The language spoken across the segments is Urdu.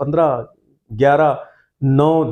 15, 11, 9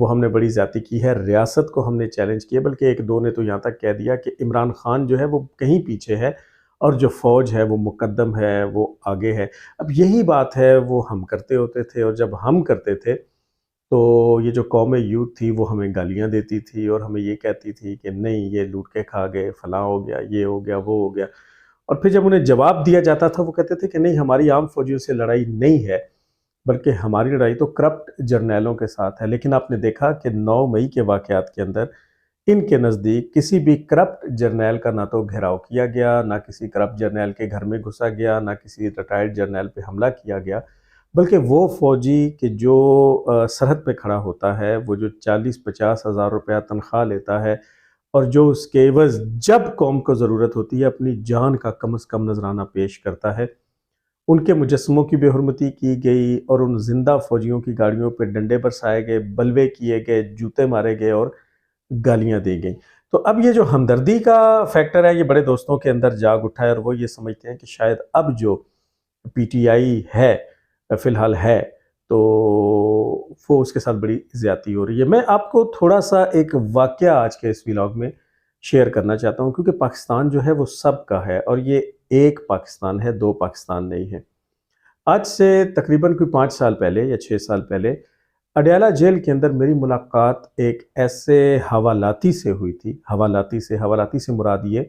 وہ ہم نے بڑی زیادتی کی ہے، ریاست کو ہم نے چیلنج کیا، بلکہ ایک دو نے تو یہاں تک کہہ دیا کہ عمران خان جو ہے وہ کہیں پیچھے ہے اور جو فوج ہے وہ مقدم ہے، وہ آگے ہے۔ اب یہی بات ہے وہ ہم کرتے ہوتے تھے، اور جب ہم کرتے تھے تو یہ جو قوم یوتھ تھی وہ ہمیں گالیاں دیتی تھی اور ہمیں یہ کہتی تھی کہ نہیں یہ لوٹ کے کھا گئے، فلاں ہو گیا، یہ ہو گیا، وہ ہو گیا۔ اور پھر جب انہیں جواب دیا جاتا تھا وہ کہتے تھے کہ نہیں ہماری عام فوجیوں سے لڑائی نہیں ہے، بلکہ ہماری لڑائی تو کرپٹ جرنیلوں کے ساتھ ہے۔ لیکن آپ نے دیکھا کہ 9 مئی کے واقعات کے اندر ان کے نزدیک کسی بھی کرپٹ جرنیل کا نہ تو گھیراؤ کیا گیا، نہ کسی کرپٹ جرنیل کے گھر میں گھسا گیا، نہ کسی ریٹائرڈ جرنیل پہ حملہ کیا گیا، بلکہ وہ فوجی کہ جو سرحد پہ کھڑا ہوتا ہے، وہ جو 40-50 ہزار روپیہ تنخواہ لیتا ہے، اور جو اس کے عوض جب قوم کو ضرورت ہوتی ہے اپنی جان کا کم از کم نذرانہ پیش کرتا ہے، ان کے مجسموں کی بے حرمتی کی گئی اور ان زندہ فوجیوں کی گاڑیوں پہ ڈنڈے برسائے گئے، بلوے کیے گئے، جوتے مارے گئے اور گالیاں دی گئیں۔ تو اب یہ جو ہمدردی کا فیکٹر ہے یہ بڑے دوستوں کے اندر جاگ اٹھا ہے، اور وہ یہ سمجھتے ہیں کہ شاید اب جو پی ٹی آئی ہے فی الحال ہے تو وہ اس کے ساتھ بڑی زیادتی ہو رہی ہے۔ میں آپ کو تھوڑا سا ایک واقعہ آج کے اس ویلاگ میں شیئر کرنا چاہتا ہوں، کیونکہ پاکستان جو ہے وہ سب کا ہے، اور یہ ایک پاکستان ہے، دو پاکستان نہیں ہے۔ آج سے تقریباً کوئی 5 سال پہلے یا 6 سال پہلے اڈیالہ جیل کے اندر میری ملاقات ایک ایسے حوالاتی سے ہوئی تھی۔ حوالاتی سے مراد یہ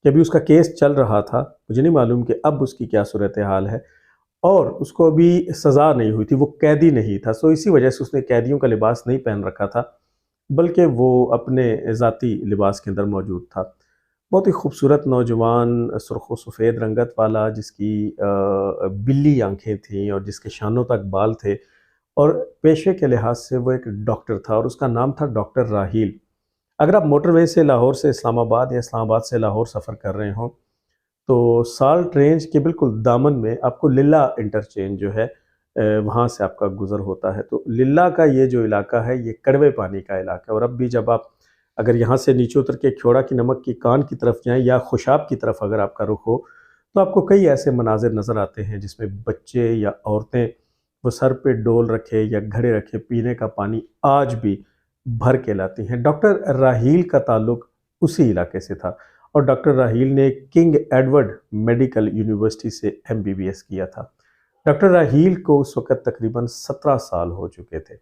کہ ابھی اس کا کیس چل رہا تھا، مجھے نہیں معلوم کہ اب اس کی کیا صورتحال ہے، اور اس کو ابھی سزا نہیں ہوئی تھی، وہ قیدی نہیں تھا، سو اسی وجہ سے اس نے قیدیوں کا لباس نہیں پہن رکھا تھا، بلکہ وہ اپنے ذاتی لباس کے اندر موجود تھا۔ بہت ہی خوبصورت نوجوان، سرخ و سفید رنگت والا، جس کی بلی آنکھیں تھیں اور جس کے شانوں تک بال تھے، اور پیشے کے لحاظ سے وہ ایک ڈاکٹر تھا، اور اس کا نام تھا ڈاکٹر راہیل۔ اگر آپ موٹر وے سے لاہور سے اسلام آباد یا اسلام آباد سے لاہور سفر کر رہے ہوں تو سالٹ رینج کے بالکل دامن میں آپ کو للہ انٹرچینج جو ہے وہاں سے آپ کا گزر ہوتا ہے۔ تو للہ کا یہ جو علاقہ ہے یہ کڑوے پانی کا علاقہ ہے، اور اب بھی جب آپ اگر یہاں سے نیچے اتر کے کھیوڑا کی نمک کی کان کی طرف جائیں یا خوشاب کی طرف اگر آپ کا رخ ہو تو آپ کو کئی ایسے مناظر نظر آتے ہیں جس میں بچے یا عورتیں وہ سر پہ ڈول رکھے یا گھڑے رکھے پینے کا پانی آج بھی بھر کے لاتی ہیں۔ ڈاکٹر راہیل کا تعلق اسی علاقے سے تھا، اور ڈاکٹر راہیل نے کنگ ایڈورڈ میڈیکل یونیورسٹی سے MBBS کیا تھا۔ ڈاکٹر راہیل کو اس وقت تقریباً 17 سال ہو چکے تھے۔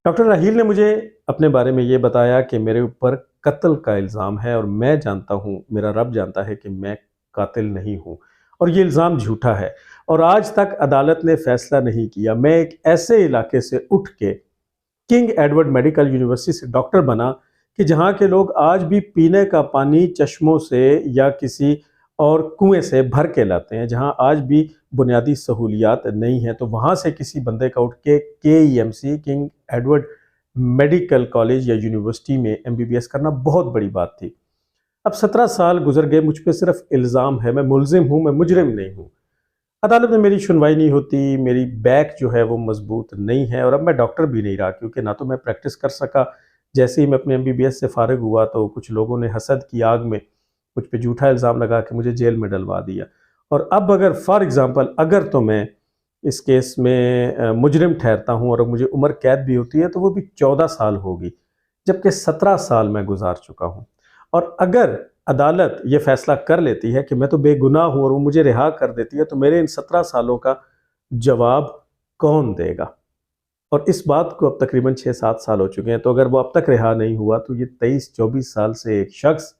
ڈاکٹر راہیل نے مجھے اپنے بارے میں یہ بتایا کہ میرے اوپر قتل کا الزام ہے، اور میں جانتا ہوں، میرا رب جانتا ہے کہ میں قاتل نہیں ہوں، اور یہ الزام جھوٹا ہے، اور آج تک عدالت نے فیصلہ نہیں کیا۔ میں ایک ایسے علاقے سے اٹھ کے کنگ ایڈورڈ میڈیکل یونیورسٹی سے ڈاکٹر بنا کہ جہاں کے لوگ آج بھی پینے کا پانی چشموں سے یا کسی اور کنویں سے بھر کے لاتے ہیں، جہاں آج بھی بنیادی سہولیات نہیں ہیں، تو وہاں سے کسی بندے کا اٹھ کے KEMC king Edward medical college یا یونیورسٹی میں MBBS کرنا بہت بڑی بات تھی۔ اب 17 سال گزر گئے، مجھ پہ صرف الزام ہے، میں ملزم ہوں، میں مجرم نہیں ہوں۔ عدالت میں میری سنوائی نہیں ہوتی، میری بیک جو ہے وہ مضبوط نہیں ہے، اور اب میں ڈاکٹر بھی نہیں رہا، کیونکہ نہ تو میں پریکٹس کر سکا۔ جیسے ہی میں اپنے MBBS سے فارغ ہوا تو کچھ لوگوں نے حسد کی آگ میں مجھ پہ جھوٹا الزام لگا کہ مجھے جیل میں ڈلوا دیا، اور اب اگر فار ایگزامپل اگر تو میں اس کیس میں مجرم ٹھہرتا ہوں اور مجھے عمر قید بھی ہوتی ہے تو وہ بھی 14 سال ہوگی، جبکہ 17 سال میں گزار چکا ہوں۔ اور اگر عدالت یہ فیصلہ کر لیتی ہے کہ میں تو بے گناہ ہوں اور وہ مجھے رہا کر دیتی ہے تو میرے ان 17 سالوں کا جواب کون دے گا؟ اور اس بات کو اب تقریباً 6-7 سال ہو چکے ہیں، تو اگر وہ اب تک رہا نہیں ہوا تو یہ 23-24 سال سے ایک شخص،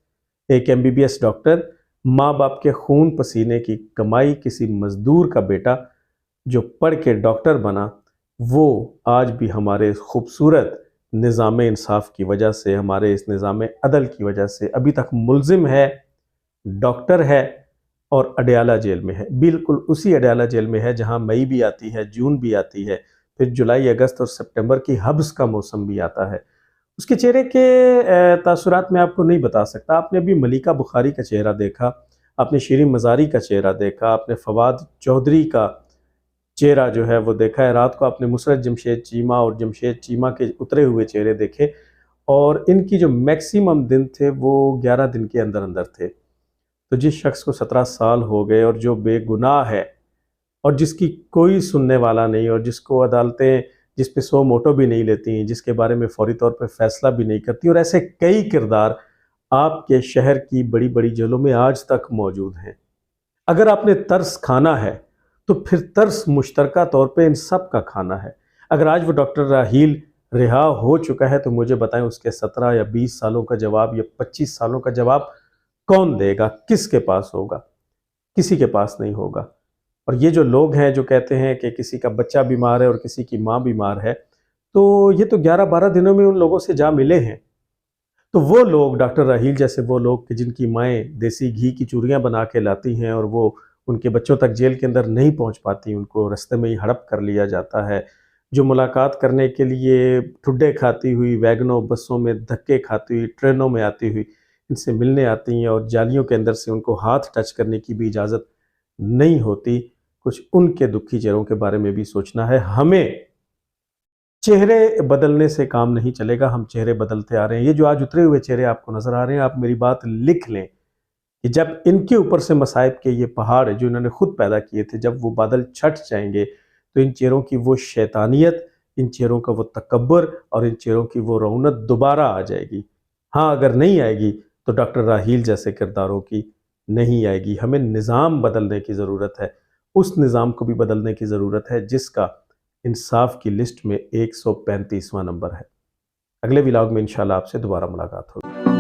ایک MBBS ڈاکٹر، ماں باپ کے خون پسینے کی کمائی، کسی مزدور کا بیٹا جو پڑھ کے ڈاکٹر بنا، وہ آج بھی ہمارے خوبصورت نظام انصاف کی وجہ سے، ہمارے اس نظام عدل کی وجہ سے ابھی تک ملزم ہے، ڈاکٹر ہے، اور اڈیالہ جیل میں ہے۔ بالکل اسی اڈیالہ جیل میں ہے جہاں مئی بھی آتی ہے، جون بھی آتی ہے، پھر جولائی، اگست اور سپٹمبر کی حبس کا موسم بھی آتا ہے۔ اس کے چہرے کے تاثرات میں آپ کو نہیں بتا سکتا۔ آپ نے ابھی ملیکہ بخاری کا چہرہ دیکھا، آپ نے شیریں مزاری کا چہرہ دیکھا، آپ نے فواد چودھری کا چہرہ جو ہے وہ دیکھا ہے، رات کو آپ نے مسرت جمشید چیمہ اور جمشید چیمہ کے اترے ہوئے چہرے دیکھے، اور ان کی جو میکسیمم دن تھے وہ 11 دن کے اندر اندر تھے۔ تو جس شخص کو 17 سال ہو گئے اور جو بے گناہ ہے اور جس کی کوئی سننے والا نہیں، اور جس کو عدالتیں جس پہ سو موٹو بھی نہیں لیتی ہیں، جس کے بارے میں فوری طور پہ فیصلہ بھی نہیں کرتی، اور ایسے کئی کردار آپ کے شہر کی بڑی بڑی جیلوں میں آج تک موجود ہیں۔ اگر آپ نے ترس کھانا ہے تو پھر ترس مشترکہ طور پہ ان سب کا کھانا ہے۔ اگر آج وہ ڈاکٹر راحیل رہا ہو چکا ہے تو مجھے بتائیں اس کے 17 یا 20 سالوں کا جواب یا 25 سالوں کا جواب کون دے گا؟ کس کے پاس ہوگا؟ کسی کے پاس نہیں ہوگا۔ اور یہ جو لوگ ہیں جو کہتے ہیں کہ کسی کا بچہ بیمار ہے اور کسی کی ماں بیمار ہے، تو یہ تو 11-12 دنوں میں ان لوگوں سے جا ملے ہیں۔ تو وہ لوگ، ڈاکٹر راحیل جیسے وہ لوگ کہ جن کی مائیں دیسی گھی کی چوریاں بنا کے لاتی ہیں اور وہ ان کے بچوں تک جیل کے اندر نہیں پہنچ پاتی، ان کو رستے میں ہی ہڑپ کر لیا جاتا ہے، جو ملاقات کرنے کے لیے ٹھڈے کھاتی ہوئی ویگنوں بسوں میں دھکے کھاتی ہوئی ٹرینوں میں آتی ہوئی ان سے ملنے آتی ہیں اور جالیوں کے اندر سے ان کو ہاتھ ٹچ کرنے کی بھی اجازت نہیں ہوتی، کچھ ان کے دکھی چہروں کے بارے میں بھی سوچنا ہے۔ ہمیں چہرے بدلنے سے کام نہیں چلے گا، ہم چہرے بدلتے آ رہے ہیں۔ یہ جو آج اترے ہوئے چہرے آپ کو نظر آ رہے ہیں، آپ میری بات لکھ لیں کہ جب ان کے اوپر سے مصائب کے یہ پہاڑ جو انہوں نے خود پیدا کیے تھے، جب وہ بادل چھٹ جائیں گے تو ان چہروں کی وہ شیطانیت، ان چہروں کا وہ تکبر اور ان چہروں کی وہ رونق دوبارہ آ جائے گی۔ ہاں، اگر نہیں آئے گی تو ڈاکٹر راحیل جیسے کرداروں کی نہیں آئے گی۔ ہمیں نظام بدلنے کی ضرورت ہے، اس نظام کو بھی بدلنے کی ضرورت ہے جس کا انصاف کی لسٹ میں 135واں نمبر ہے۔ اگلے ولاگ میں انشاءاللہ آپ سے دوبارہ ملاقات ہوگی۔